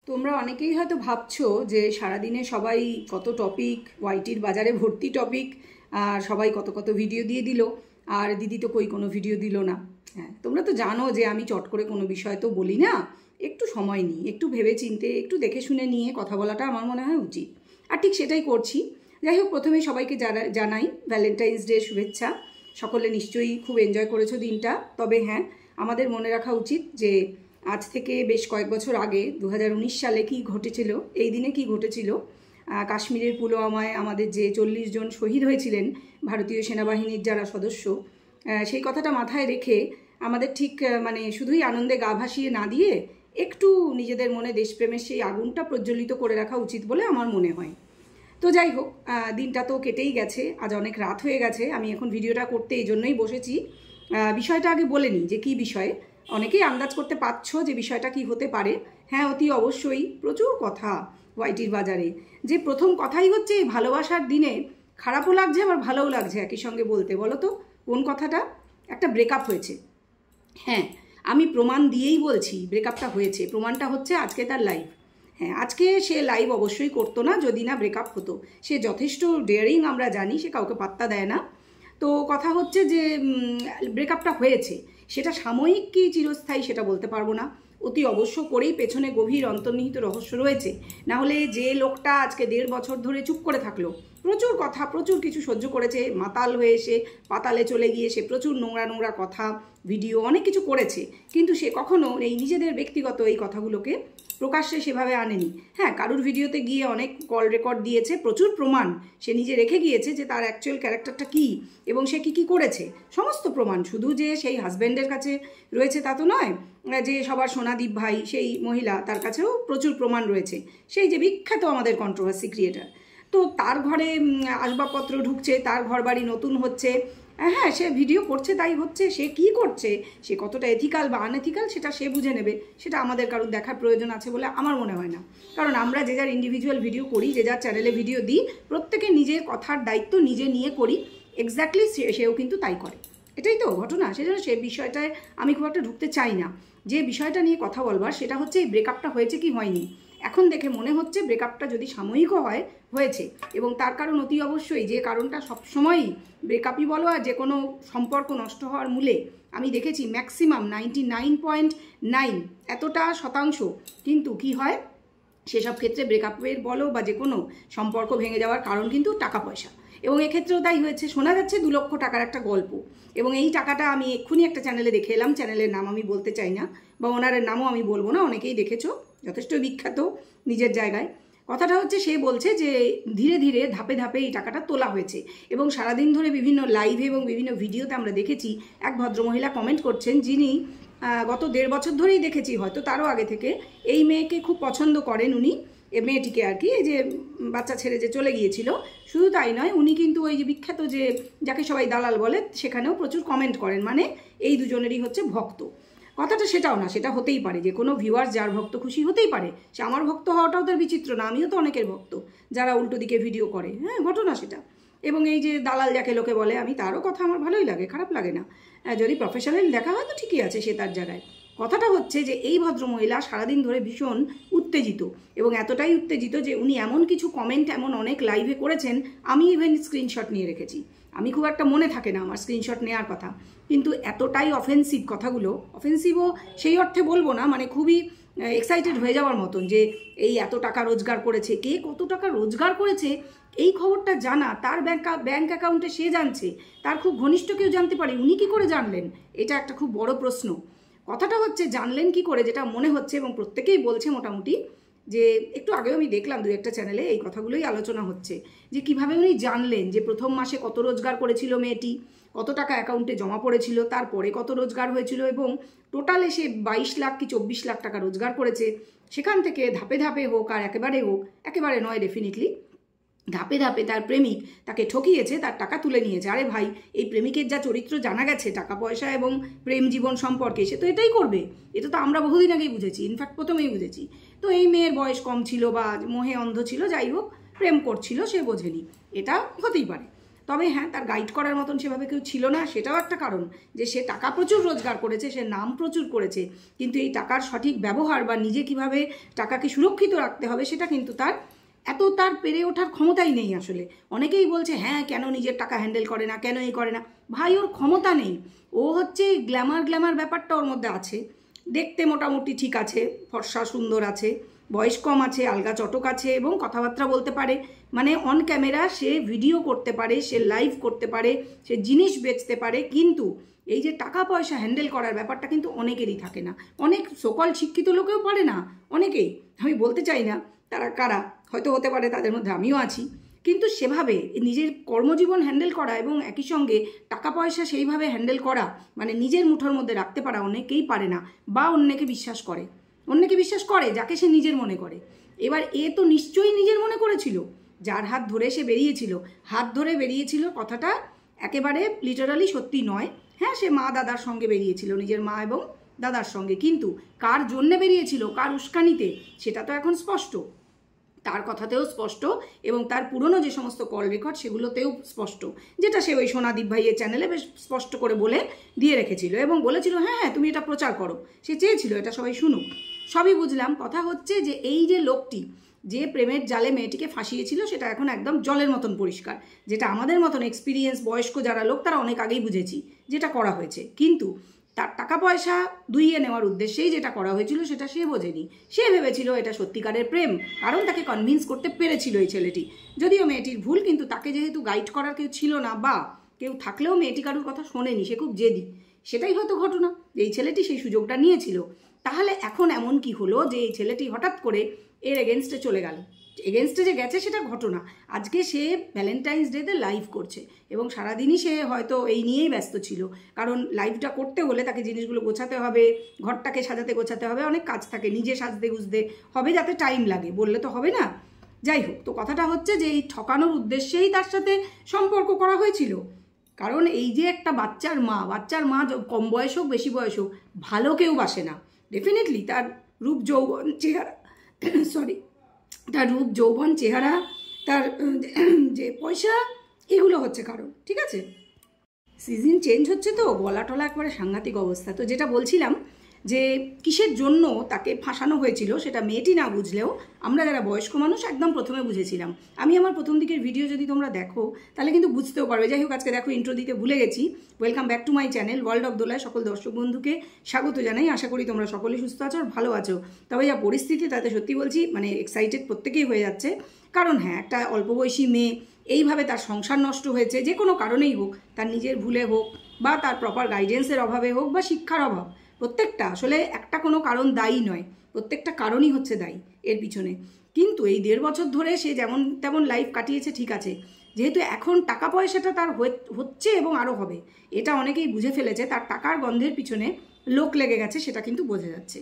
তোমরা অনেকেই হয়তো ভাবছো যে সারাদিনে সবাই কত টপিক, ওয়াইটির বাজারে ভর্তি টপিক, আর সবাই কত কত ভিডিও দিয়ে দিল, আর দিদি তো কই কোনো ভিডিও দিল না। হ্যাঁ, তোমরা তো জানো যে আমি চট করে কোনো বিষয় তো বলি না, একটু সময় নিই, একটু ভেবে চিন্তে, একটু দেখে শুনে নিয়ে কথা বলাটা আমার মনে হয় উচিত, আর ঠিক সেটাই করছি। যাই হোক, প্রথমেই সবাইকে জানাই ভ্যালেন্টাইন্স ডে শুভেচ্ছা। সকলে নিশ্চয়ই খুব এনজয় করেছো দিনটা। তবে হ্যাঁ, আমাদের মনে রাখা উচিত যে আজ থেকে বেশ কয়েক বছর আগে 2019 সালে কি ঘটেছিল, এই দিনে কি ঘটেছিল। কাশ্মীরের পুলওয়ামায় আমাদের যে 40 জন শহীদ হয়েছিলেন ভারতীয় সেনাবাহিনীর যারা সদস্য, সেই কথাটা মাথায় রেখে আমাদের ঠিক মানে শুধুই আনন্দে গা ভাসিয়ে না দিয়ে একটু নিজেদের মনে দেশপ্রেমের সেই আগুনটা প্রজ্বলিত করে রাখা উচিত বলে আমার মনে হয়। তো যাই হোক, দিনটা তো কেটেই গেছে, আজ অনেক রাত হয়ে গেছে। আমি এখন ভিডিওটা করতে এই জন্যই বসেছি। বিষয়টা আগে বলে নিই যে কী বিষয়ে। অনেকেই আন্দাজ করতে পারছো যে বিষয়টা কি হতে পারে। হ্যাঁ, অতি অবশ্যই প্রচুর কথা ওয়াইটির বাজারে। যে প্রথম কথাই হচ্ছে এই ভালোবাসার দিনে খারাপও লাগছে আবার ভালোও লাগছে একই সঙ্গে বলতে। বলো তো কোন কথাটা? একটা ব্রেকআপ হয়েছে। হ্যাঁ, আমি প্রমাণ দিয়েই বলছি ব্রেকআপটা হয়েছে। প্রমাণটা হচ্ছে আজকে তার লাইভ। হ্যাঁ, আজকে সে লাইভ অবশ্যই করতো না যদি না ব্রেকআপ হতো। সে যথেষ্ট ডেয়ারিং, আমরা জানি, সে কাউকে পাত্তা দেয় না। তো কথা হচ্ছে যে ব্রেকআপটা হয়েছে, সেটা সাময়িক কি চিরস্থায়ী সেটা বলতে পারবো না। অতি অবশ্য করেই পেছনে গভীর অন্তর্নিহিত রহস্য রয়েছে। না হলে যে লোকটা আজকে 1.5 বছর ধরে চুপ করে থাকলো, প্রচুর কথা, প্রচুর কিছু সহ্য করেছে, মাতাল হয়ে এসে পাতালে চলে গিয়ে সে প্রচুর নোংরা নোংরা কথা, ভিডিও অনেক কিছু করেছে, কিন্তু সে কখনো এই নিজেদের ব্যক্তিগত এই কথাগুলোকে প্রকাশ্যে সেভাবে আনেনি। হ্যাঁ, কারুর ভিডিওতে গিয়ে অনেক কল রেকর্ড দিয়েছে, প্রচুর প্রমাণ সে নিজে রেখে গিয়েছে যে তার অ্যাকচুয়াল ক্যারেক্টারটা কী এবং সে কী কী করেছে। সমস্ত প্রমাণ শুধু যে সেই হাজব্যান্ডের কাছে রয়েছে তা তো নয়, যে সবার সোনাদীপ ভাই সেই মহিলা, তার কাছেও প্রচুর প্রমাণ রয়েছে। সেই যে বিখ্যাত আমাদের কন্ট্রোভার্সি ক্রিয়েটার, তো তার ঘরে আসবাবপত্র ঢুকছে, তার ঘরবাড়ি নতুন হচ্ছে। হ্যাঁ, সে ভিডিও করছে তাই হচ্ছে। সে কি করছে, সে কতটা এথিক্যাল বা আনএথিক্যাল সেটা সে বুঝে নেবে। সেটা আমাদের কারোর দেখার প্রয়োজন আছে বলে আমার মনে হয় না। কারণ আমরা যে যার ইন্ডিভিজুয়াল ভিডিও করি, যে যার চ্যানেলে ভিডিও দিই, প্রত্যেকে নিজের কথার দায়িত্ব নিজে নিয়ে করি। এক্স্যাক্টলি সেও কিন্তু তাই করে। এটাই তো ঘটনা। সেজন্য সে বিষয়টায় আমি খুব একটা ঢুকতে চাই না। যে বিষয়টা নিয়ে কথা বলবার সেটা হচ্ছে এই ব্রেকআপটা হয়েছে কি হয়নি। এখন দেখে মনে হচ্ছে ব্রেকআপটা যদি সাময়িকও হয়, হয়েছে। এবং তার কারণ অতি অবশ্যই, যে কারণটা সবসময়ই ব্রেকআপই বলো আর যে কোনো সম্পর্ক নষ্ট হওয়ার মূলে আমি দেখেছি ম্যাক্সিমাম 99.9 এতটা শতাংশ কিন্তু কি হয়, সেসব ক্ষেত্রে ব্রেকআপের বলো বা যে কোনো সম্পর্ক ভেঙে যাওয়ার কারণ কিন্তু টাকা পয়সা। এবং এক্ষেত্রেও তাই হয়েছে। শোনা যাচ্ছে 2 লক্ষ টাকার একটা গল্প, এবং এই টাকাটা আমি এক্ষুনি একটা চ্যানেলে দেখে এলাম। চ্যানেলের নাম আমি বলতে চাই না, বা ওনারের নামও আমি বলবো না, অনেকেই দেখেছো, যথেষ্ট বিখ্যাত নিজের জায়গায়। কথাটা হচ্ছে সে বলছে যে ধীরে ধীরে ধাপে ধাপে এই টাকাটা তোলা হয়েছে, এবং সারাদিন ধরে বিভিন্ন লাইভে এবং বিভিন্ন ভিডিওতে আমরা দেখেছি এক ভদ্রমহিলা কমেন্ট করছেন, যিনি গত 1.5 বছর ধরেই দেখেছি, হয়তো তারও আগে থেকে, এই মেয়েকে খুব পছন্দ করেন উনি, মেয়েটিকে আর কি, এই যে বাচ্চা ছেড়ে যে চলে গিয়েছিল। শুধু তাই নয়, উনি কিন্তু ওই যে বিখ্যাত যে যাকে সবাই দালাল বলে, সেখানেও প্রচুর কমেন্ট করেন। মানে এই দুজনেরই হচ্ছে ভক্ত। কথাটা সেটাও না, সেটা হতেই পারে, যে কোনো ভিউয়ার্স যার ভক্ত খুশি হতেই পারে। সে আমার ভক্ত হওয়াটাও তার বিচিত্র না, আমিও তো অনেকের ভক্ত যারা উল্টো দিকে ভিডিও করে। হ্যাঁ, ঘটনা সেটা। এবং এই যে দালাল যাকে লোকে বলে, আমি তারও কথা আমার ভালোই লাগে, খারাপ লাগে না। যদি প্রফেশনাল দেখা হয় তো ঠিকই আছে, সে তার জায়গায়। কথাটা হচ্ছে যে এই ভদ্রমহিলা সারাদিন ধরে ভীষণ উত্তেজিত, এবং এতটাই উত্তেজিত যে উনি এমন কিছু কমেন্ট এমন অনেক লাইভে করেছেন, আমি ইভেন স্ক্রিনশট নিয়ে রেখেছি। আমি খুব একটা মনে থাকে না আমার স্ক্রিনশট নেওয়ার কথা, কিন্তু এতটাই অফেন্সিভ কথাগুলো। অফেন্সিভও সেই অর্থে বলবো না, মানে খুবই এক্সাইটেড হয়ে যাওয়ার মতন, যে এই এত টাকা রোজগার করেছে, কে কত টাকা রোজগার করেছে এই খবরটা জানা, তার ব্যাংক অ্যাকাউন্টে সে জানছে, তার খুব ঘনিষ্ঠ কেউ জানতে পারে, উনি কি করে জানলেন? এটা একটা খুব বড় প্রশ্ন। কথাটা হচ্ছে জানলেন কি করে, যেটা মনে হচ্ছে এবং প্রত্যেকেই বলছে মোটামুটি, যে একটু আগেও আমি দেখলাম 2-1টা চ্যানেলে এই কথাগুলোই আলোচনা হচ্ছে, যে কিভাবে উনি জানলেন যে প্রথম মাসে কত রোজগার করেছিল মেয়েটি, কত টাকা অ্যাকাউন্টে জমা পড়েছিল, তারপরে কত রোজগার হয়েছিল, এবং টোটালে সে 22 লাখ কি 24 লাখ টাকা রোজগার করেছে। সেখান থেকে ধাপে ধাপে হোক আর একেবারে হোক, একেবারে নয় ডেফিনেটলি, ধাপে ধাপে তার প্রেমিক তাকে ঠকিয়েছে, তার টাকা তুলে নিয়েছে। আরে ভাই, এই প্রেমিকের যা চরিত্র জানা গেছে টাকা পয়সা এবং প্রেম জীবন সম্পর্কে, সে তো এটাই করবে। এটা তো আমরা বহুদিন আগেই বুঝেছি, ইনফ্যাক্ট প্রথমেই বুঝেছি। তো এই মেয়ের বয়স কম ছিল বা মোহে অন্ধ ছিল, যাই হোক, প্রেম করছিল, সে বোঝেনি, এটা হতেই পারে। তবে হ্যাঁ, তার গাইড করার মতন সেভাবে কেউ ছিল না, সেটাও একটা কারণ যে সে টাকা প্রচুর রোজগার করেছে, সে নাম প্রচুর করেছে, কিন্তু এই টাকার সঠিক ব্যবহার বা নিজে কিভাবে টাকাকে সুরক্ষিত রাখতে হবে সেটা কিন্তু তার পেরে ওঠার ক্ষমতাই নেই আসলে। অনেকেই বলছে হ্যাঁ কেন নিজের টাকা হ্যান্ডেল করে না, কেন এই করে না। ভাই, ওর ক্ষমতা নেই। ও হচ্ছে গ্ল্যামার ব্যাপারটা ওর মধ্যে আছে, দেখতে মোটামুটি ঠিক আছে, ফর্সা সুন্দর আছে, বয়স কম আছে, আলগা চটক আছে এবং কথাবার্তা বলতে পারে, মানে অন ক্যামেরা সে ভিডিও করতে পারে, সে লাইভ করতে পারে, সে জিনিস বেচতে পারে, কিন্তু এই যে টাকা পয়সা হ্যান্ডেল করার ব্যাপারটা কিন্তু অনেকেরই থাকে না। অনেক সকল শিক্ষিত লোকেও পারে না, অনেকেই, আমি বলতে চাই না তারা কারা, হয়তো হতে পারে তাদের মধ্যে আমিও আছি, কিন্তু সেভাবে নিজের কর্মজীবন হ্যান্ডেল করা এবং একই সঙ্গে টাকা পয়সা সেইভাবে হ্যান্ডেল করা, মানে নিজের মুঠোর মধ্যে রাখতে পারা অনেকেই পারে না, বা অন্যকে বিশ্বাস করে যাকে সে নিজের মনে করে। এবার এ তো নিশ্চয়ই নিজের মনে করেছিল, যার হাত ধরে সে বেরিয়েছিল, কথাটা একেবারে লিটারালি সত্যি নয়। হ্যাঁ, সে মা দাদার সঙ্গে বেরিয়েছিল, নিজের মা এবং দাদার সঙ্গে, কিন্তু কার জন্যে বেরিয়েছিল, কার উস্কানিতে, সেটা তো এখন স্পষ্ট, তার কথাতেও স্পষ্ট এবং তার পুরনো যে সমস্ত কল রেকর্ড সেগুলোতেও স্পষ্ট, যেটা সে ওই সোনাদীপ ভাইয়ের চ্যানেলে বেশ স্পষ্ট করে বলে দিয়ে রেখেছিল এবং বলেছিল হ্যাঁ তুমি এটা প্রচার করো, সে চেয়েছিল এটা সবাই শুনুক। সবই বুঝলাম। কথা হচ্ছে যে এই যে লোকটি যে প্রেমের জালে মেয়েটিকে ফাঁসিয়েছিল সেটা এখন একদম জলের মতন পরিষ্কার, যেটা আমাদের মতন এক্সপিরিয়েন্স বয়স্ক যারা লোক তারা অনেক আগেই বুঝেছি যেটা করা হয়েছে, কিন্তু তার টাকা পয়সা দুইয়ে নেওয়ার উদ্দেশ্যেই যেটা করা হয়েছিল সেটা সে বোঝেনি। সে ভেবেছিল এটা সত্যিকারের প্রেম, কারণ তাকে কনভিন্স করতে পেরেছিল এই ছেলেটি, যদিও মেয়েটির ভুল, কিন্তু তাকে যেহেতু গাইড করার কেউ ছিল না, বা কেউ থাকলেও মেয়েটি কারোর কথা শোনেনি, সে খুব জেদি, সেটাই হয়তো ঘটনা, যে এই ছেলেটি সেই সুযোগটা নিয়েছিল। তাহলে এখন এমন কি হলো যে এই ছেলেটি হঠাৎ করে এর এগেনস্টে চলে গেল? এগেনস্টে যে গেছে সেটা ঘটনা, আজকে সে ভ্যালেন্টাইন্স ডেতে লাইভ করছে এবং সারাদিনই সে হয়তো এই নিয়েই ব্যস্ত ছিল, কারণ লাইভটা করতে হলে তাকে জিনিসগুলো গোছাতে হবে, ঘরটাকে সাজাতে গোছাতে হবে, অনেক কাজ থাকে, নিজে সাজতে গুজতে হবে, যাতে টাইম লাগে, বললে তো হবে না। যাই হোক, তো কথাটা হচ্ছে যে এই ঠকানোর উদ্দেশ্যেই তার সাথে সম্পর্ক করা হয়েছিল, কারণ এই যে একটা বাচ্চার মা কম বয়স হোক বেশি বয়স হোক, ভালো কেউ বাসে না ডেফিনেটলি। তার রূপ যৌবন চেহারা তার যে পয়সা, এগুলো হচ্ছে কারণ, ঠিক আছে। সিজন চেঞ্জ হচ্ছে তো গলা টলা একবারে সাংঘাতিক অবস্থা। তো যেটা বলছিলাম যে কিসের জন্য তাকে ফাঁসানো হয়েছিল সেটা মেয়েটি না বুঝলেও আমরা যারা বয়স্ক মানুষ একদম প্রথমে বুঝেছিলাম। আমি আমার প্রথম দিকের ভিডিও যদি তোমরা দেখো তাহলে কিন্তু বুঝতেও পারবে। যাই হোক, আজকে দেখো ইন্ট্রো দিতে ভুলে গেছি। Welcome back to my channel world of Dolay সকল দর্শক বন্ধুকে স্বাগত জানাই। আশা করি তোমরা সকলেই সুস্থ আছো আর ভালো আছো। তবে যা পরিস্থিতি তাতে সত্যি বলছি মানে এক্সাইটেড প্রত্যেকেই হয়ে যাচ্ছে, কারণ হ্যাঁ, একটা অল্প বয়সী মেয়ে এইভাবে তার সংসার নষ্ট হয়েছে, যে কোনো কারণেই হোক, তার নিজের ভুলে হোক বা তার প্রপার গাইডেন্সের অভাবে হোক বা শিক্ষার অভাব, প্রত্যেকটা আসলে একটা কোনো কারণ দায়ী নয়, প্রত্যেকটা কারণই হচ্ছে দায়ী এর পিছনে। কিন্তু এই 1.5 বছর ধরে সে যেমন তেমন লাইফ কাটিয়েছে, ঠিক আছে, যেহেতু এখন টাকা পয়সাটা তার হচ্ছে এবং আরও হবে, এটা অনেকেই বুঝে ফেলেছে, তার টাকার গন্ধের পিছনে লোক লেগে গেছে, সেটা কিন্তু বোঝা যাচ্ছে।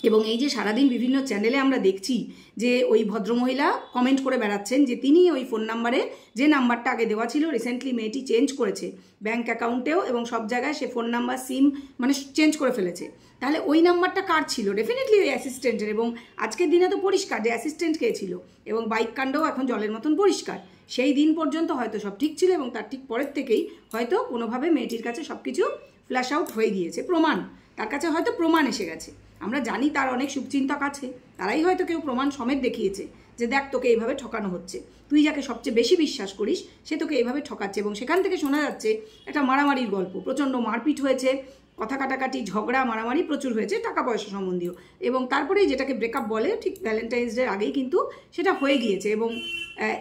এবং এই যে সারাদিন বিভিন্ন চ্যানেলে আমরা দেখছি যে ওই ভদ্রমহিলা কমেন্ট করে বেড়াচ্ছেন যে তিনি ওই ফোন নাম্বারে, যে নাম্বারটা আগে দেওয়া ছিল, রিসেন্টলি মেয়েটি চেঞ্জ করেছে ব্যাঙ্ক অ্যাকাউন্টেও এবং সব জায়গায় সে ফোন নাম্বার সিম মানে চেঞ্জ করে ফেলেছে। তাহলে ওই নাম্বারটা কার ছিল? ডেফিনেটলি ওই অ্যাসিস্ট্যান্টের। এবং আজকের দিনে তো পরিষ্কার যে অ্যাসিস্ট্যান্ট কে ছিল, এবং বাইক কাণ্ডও এখন জলের মতন পরিষ্কার। সেই দিন পর্যন্ত হয়তো সব ঠিক ছিল এবং তার ঠিক পরের থেকেই হয়তো কোনোভাবে মেয়েটির কাছে সব কিছু ফ্ল্যাশ আউট হয়ে গিয়েছে, প্রমাণ, তার কাছে হয়তো প্রমাণ এসে গেছে। আমরা জানি তার অনেক শুভচিন্তক আছে, তারাই হয়তো কেউ প্রমাণ সমেত দেখিয়েছে যে দেখ তোকে এইভাবে ঠকানো হচ্ছে, তুই যাকে সবচেয়ে বেশি বিশ্বাস করিস সে তোকে এইভাবে ঠকাচ্ছে। এবং সেখান থেকে শোনা যাচ্ছে একটা মারামারির গল্প, প্রচণ্ড মারপিট হয়েছে, কথা কাটাকাটি, ঝগড়া, মারামারি প্রচুর হয়েছে টাকা পয়সা সম্বন্ধীয়। এবং তারপরেই যেটাকে ব্রেকআপ বলে, ঠিক ভ্যালেন্টাইন্স ডের আগেই কিন্তু সেটা হয়ে গিয়েছে। এবং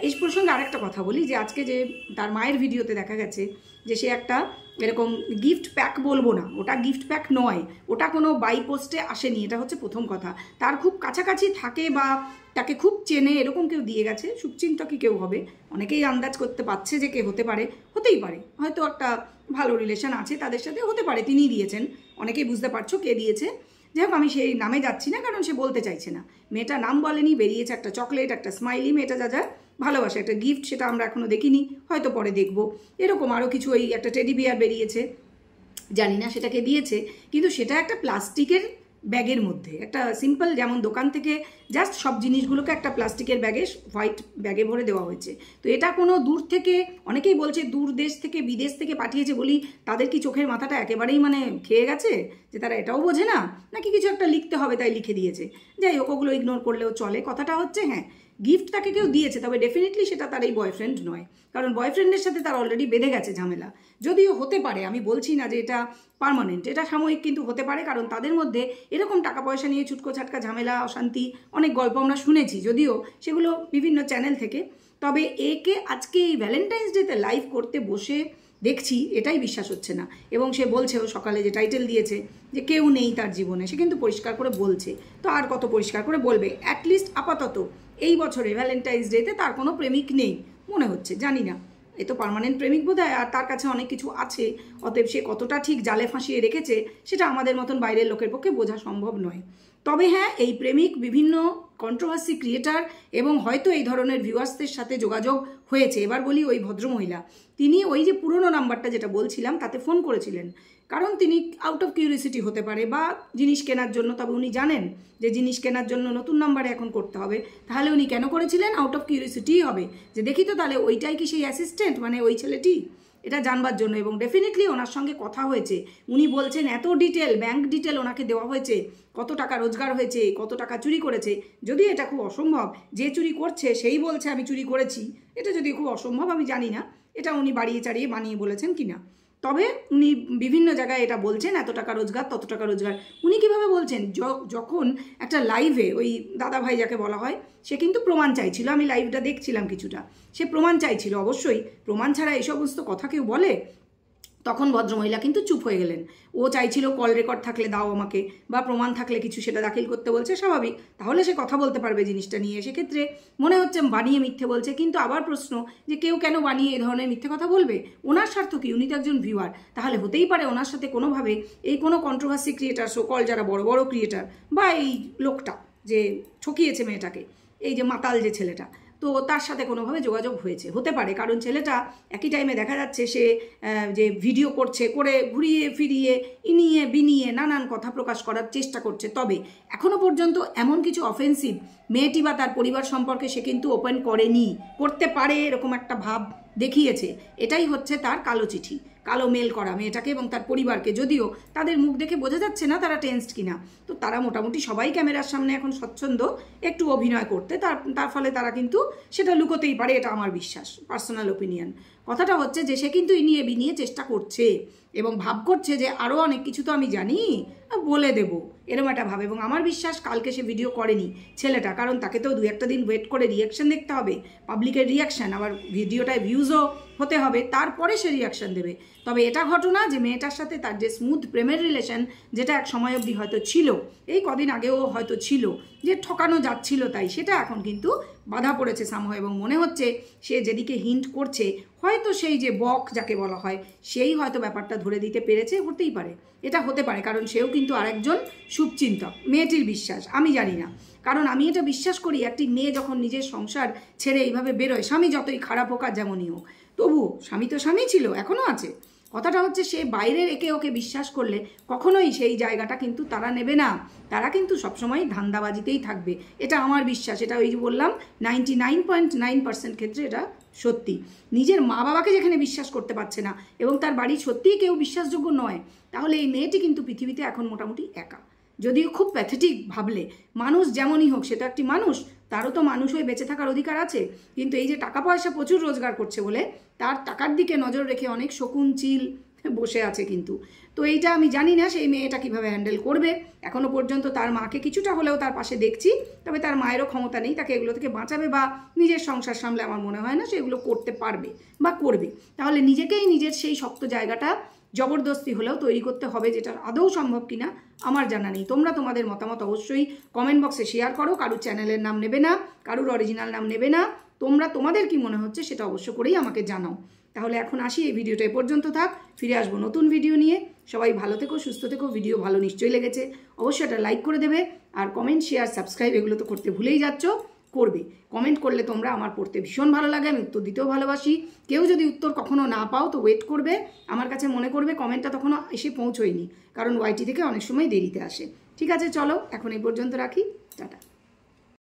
এই প্রসঙ্গে আরেকটা কথা বলি যে আজকে যে তার মায়ের ভিডিওতে দেখা গেছে যে সে একটা এরকম গিফট প্যাক, বলবো না ওটা গিফট প্যাক নয়, ওটা কোনো বাই পোস্টে আসেনি, এটা হচ্ছে প্রথম কথা। তার খুব কাছাকাছি থাকে বা তাকে খুব চেনে এরকম কেউ দিয়ে গেছে, শুভচিন্তকই কেউ হবে, অনেকেই আন্দাজ করতে পারছে যে কে হতে পারে, হতেই পারে, হয়তো একটা ভালো রিলেশন আছে তাদের সাথে, হতে পারে তিনিই দিয়েছেন, অনেকেই বুঝতে পারছো কে দিয়েছে। যাই হোক, আমি সেই নামে যাচ্ছি না, কারণ সে বলতে চাইছে না। মেয়েটা নাম বলেনি, বেরিয়েছে একটা চকলেট, একটা স্মাইলি, মেয়েটা যা যা ভালোবাসে, একটা গিফট, সেটা আমরা এখনও দেখিনি, হয়তো পরে দেখবো। এরকম আরও কিছু, ওই একটা টেডি বিয়ার বেরিয়েছে, জানি না সেটাকে দিয়েছে, কিন্তু সেটা একটা প্লাস্টিকের ব্যাগের মধ্যে, একটা সিম্পল, যেমন দোকান থেকে জাস্ট সব জিনিসগুলোকে একটা প্লাস্টিকের ব্যাগে, হোয়াইট ব্যাগে ভরে দেওয়া হয়েছে। তো এটা কোনো দূর থেকে, অনেকেই বলছে দূর দেশ থেকে বিদেশ থেকে পাঠিয়েছে বলি, তাদের কি চোখের মাথাটা একেবারেই মানে খেয়ে গেছে যে তারা এটাও বোঝে না, নাকি কিছু একটা লিখতে হবে তাই লিখে দিয়েছে। যাই হোক, ওগুলো ইগনোর করলেও চলে। কথাটা হচ্ছে হ্যাঁ, গিফট তাকে কেউ দিয়েছে, তবে ডেফিনেটলি সেটা তার এই বয়ফ্রেন্ড নয়, কারণ বয়ফ্রেন্ডের সাথে তার অলরেডি বেঁধে গেছে ঝামেলা। যদিও হতে পারে, আমি বলছি না যে এটা পার্মানেন্ট, এটা সাময়িক কিন্তু হতে পারে, কারণ তাদের মধ্যে এরকম টাকা পয়সা নিয়ে ছুটকো ছাটকা ঝামেলা, অশান্তি, অনেক গল্প আমরা শুনেছি, যদিও সেগুলো বিভিন্ন চ্যানেল থেকে। তবে একে আজকে এই ভ্যালেন্টাইন্স ডেতে লাইভ করতে বসে দেখছি, এটাই বিশ্বাস হচ্ছে না। এবং সে বলছেও সকালে, যে টাইটেল দিয়েছে যে কেউ নেই তার জীবনে, সে কিন্তু পরিষ্কার করে বলছে। তো আর কত পরিষ্কার করে বলবে? অ্যাটলিস্ট আপাতত এই বছরে ভ্যালেন্টাইন্স ডেতে তার কোনো প্রেমিক নেই মনে হচ্ছে, জানি না, এ তো পার্মানেন্ট প্রেমিক বোধ হয়, আর তার কাছে অনেক কিছু আছে। অতএব সে কতটা ঠিক জালে ফাঁসিয়ে রেখেছে সেটা আমাদের মতন বাইরের লোকের পক্ষে বোঝা সম্ভব নয়। তবে হ্যাঁ, এই প্রেমিক বিভিন্ন কন্ট্রোভার্সি ক্রিয়েটার এবং হয়তো এই ধরনের ভিউয়ার্সদের সাথে যোগাযোগ হয়েছে। এবার বলি, ওই ভদ্রমহিলা, তিনি ওই যে পুরনো নাম্বারটা যেটা বলছিলাম তাতে ফোন করেছিলেন, কারণ তিনি আউট অফ কিউরিসিটি হতে পারে, বা জিনিস কেনার জন্য। তবে উনি জানেন যে জিনিস কেনার জন্য নতুন নাম্বারে এখন করতে হবে। তাহলে উনি কেন করেছিলেন? আউট অফ কিউরিসিটিই হবে, যে দেখি তো তাহলে ওইটাই কি সেই অ্যাসিস্ট্যান্ট, মানে ওই ছেলেটি, এটা জানবার জন্য। এবং ডেফিনেটলি ওনার সঙ্গে কথা হয়েছে, উনি বলছেন এত ডিটেল, ব্যাংক ডিটেল ওনাকে দেওয়া হয়েছে, কত টাকা রোজগার হয়েছে, কত টাকা চুরি করেছে। যদি এটা খুব অসম্ভব, যে চুরি করছে সেই বলছে আমি চুরি করেছি, এটা যদি খুব অসম্ভব, আমি জানি না এটা উনি বাড়িয়ে চাড়িয়ে বানিয়ে বলেছেন কিনা। তবে উনি বিভিন্ন জায়গায় এটা বলছেন, এত টাকা রোজগার, তত টাকা রোজগার। উনি কিভাবে বলছেন? যখন একটা লাইভে ওই দাদা ভাই যাকে বলা হয়, সে কিন্তু প্রমাণ চাইছিল, আমি লাইভটা দেখছিলাম কিছুটা, সে প্রমাণ চাইছিল। অবশ্যই প্রমাণ ছাড়া এই সমস্ত কথা কেউ বলে? তখন ভদ্রমহিলা কিন্তু চুপ হয়ে গেলেন। ও চাইছিল কল রেকর্ড থাকলে দাও আমাকে, বা প্রমাণ থাকলে কিছু, সেটা দাখিল করতে বলছে, স্বাভাবিক, তাহলে সে কথা বলতে পারবে জিনিসটা নিয়ে। সেক্ষেত্রে মনে হচ্ছে বানিয়ে মিথ্যে বলছে। কিন্তু আবার প্রশ্ন, যে কেউ কেন বানিয়ে এই ধরনের মিথ্যে কথা বলবে? ওনার স্বার্থ কি? উনি তো একজন ভিউয়ার, তাহলে হতেই পারে ওনার সাথে কোনোভাবে এই কোনো কন্ট্রোভার্সি ক্রিয়েটার, সোকল যারা বড় বড় ক্রিয়েটার, বা এই লোকটা যে ঠকিয়েছে মেয়েটাকে, এই যে মাতাল যে ছেলেটা, তো তার সাথে কোনোভাবে যোগাযোগ হয়েছে, হতে পারে। কারণ ছেলেটা একই টাইমে দেখা যাচ্ছে সে যে ভিডিও করছে, করে ঘুরিয়ে ফিরিয়ে ইনিয়ে বিনিয়ে নানান কথা প্রকাশ করার চেষ্টা করছে। তবে এখনো পর্যন্ত এমন কিছু অফেন্সিভ মেয়েটি বা তার পরিবার সম্পর্কে সে কিন্তু ওপেন করেনি। করতে পারে এরকম একটা ভাব দেখিয়েছে, এটাই হচ্ছে তার কালো চিঠি, কালো মেল করা মেয়েটাকে এবং তার পরিবারকে। যদিও তাদের মুখ দেখে বোঝা যাচ্ছে না তারা টেন্সড কিনা, তো তারা মোটামুটি সবাই ক্যামেরার সামনে এখন স্বচ্ছন্দ একটু অভিনয় করতে, তার ফলে তারা কিন্তু সেটা লুকোতেই পারে, এটা আমার বিশ্বাস, পার্সোনাল ওপিনিয়ন। কথাটা হচ্ছে যে সে কিন্তু ইনিয়ে বিনিয়ে চেষ্টা করছে এবং ভাব করছে যে আরও অনেক কিছু তো আমি জানি, বলে দেব, এরকম একটা ভাব। এবং আমার বিশ্বাস কালকে সে ভিডিও করেনি ছেলেটা, কারণ তাকে তো 2-1 দিন ওয়েট করে রিয়াকশান দেখতে হবে, পাবলিকের রিয়াকশান, আবার ভিডিওটায় ভিউজও হতে হবে, তারপরে সে রিয়াকশান দেবে। তবে এটা ঘটনা যে মেয়েটার সাথে তার যে স্মুথ প্রেমের রিলেশন, যেটা এক সময় অবধি হয়তো ছিল, এই কদিন আগেও হয়তো ছিল, যে ঠকানো যাচ্ছিল, তাই সেটা এখন কিন্তু বাধা পড়েছে সামহ। এবং মনে হচ্ছে সে যেদিকে হিন্ট করছে, হয়তো সেই যে বক যাকে বলা হয়, সেই হয়তো ব্যাপারটা ধরে দিতে পেরেছে, হতেই পারে, এটা হতে পারে। কারণ সেও কিন্তু আরেকজন শুভচিন্তক, মেয়েটির বিশ্বাস, আমি জানি না। কারণ আমি এটা বিশ্বাস করি, একটি মেয়ে যখন নিজের সংসার ছেড়ে এইভাবে বেরোয়, স্বামী যতই খারাপ হোক আর যেমনই হোক, তবু স্বামী তো স্বামী ছিল, এখনও আছে। কথাটা হচ্ছে সে বাইরের একে ওকে বিশ্বাস করলে কখনোই সেই জায়গাটা কিন্তু তারা নেবে না, তারা কিন্তু সবসময় ধান্দাবাজিতেই থাকবে, এটা আমার বিশ্বাস। এটা ওই যে বললাম 99.9% ক্ষেত্রে এটা সত্যি। নিজের মা বাবাকে যেখানে বিশ্বাস করতে পারছে না এবং তার বাড়ি সত্যিই কেউ বিশ্বাসযোগ্য নয়, তাহলে এই মেয়েটি কিন্তু পৃথিবীতে এখন মোটামুটি একা। যদিও খুব প্যাথেটিক ভাবলে, মানুষ যেমনই হোক সে তো একটি মানুষ, তারও তো মানুষ হয়ে বেঁচে থাকার অধিকার আছে। কিন্তু এই যে টাকা পয়সা প্রচুর রোজগার করছে বলে তার টাকার দিকে নজর রেখে অনেক শকুন চিল বসে আছে কিন্তু। তো এইটা আমি জানি না সেই মেয়েটা কীভাবে হ্যান্ডেল করবে। এখনও পর্যন্ত তার মাকে কিছুটা হলেও তার পাশে দেখছি, তবে তার মায়েরও ক্ষমতা নেই তাকে এগুলো থেকে বাঁচাবে, বা নিজের সংসার সামলে আমার মনে হয় না সেগুলো করতে পারবে বা করবে। তাহলে নিজেকেই নিজের সেই শক্ত জায়গাটা জবরদস্তি হলেও তৈরি করতে হবে, যেটা আদৌ সম্ভব কিনা আমার জানা নেই। তোমরা তোমাদের মতামত অবশ্যই কমেন্ট বক্সে শেয়ার করো। কারুর চ্যানেলের নাম নেবে না, কারুর অরিজিনাল নাম নেবে না, তোমরা তোমাদের কি মনে হচ্ছে সেটা অবশ্য করেই আমাকে জানাও। তাহলে এখন আসি, এই ভিডিওটা এ পর্যন্ত থাক, ফিরে আসবো নতুন ভিডিও নিয়ে। সবাই ভালো থেকো, সুস্থ থেকো। ভিডিও ভালো নিশ্চয়ই লেগেছে, অবশ্যই এটা লাইক করে দেবে, আর কমেন্ট শেয়ার সাবস্ক্রাইব এগুলো তো করতে ভুলেই যাচ্ছ, করবে। কমেন্ট করলে তোমরা, আমার পড়তে ভীষণ ভালো লাগে, আমি উত্তর দিতেও ভালোবাসি। কেউ যদি উত্তর কখনো না পাও তো ওয়েট করবে, আমার কাছে মনে করবে কমেন্টটা তখনও এসে পৌঁছয়নি, কারণ ওয়াইটি থেকে অনেক সময় দেরিতে আসে। ঠিক আছে, চলো এখন এই পর্যন্ত রাখি, টাটা।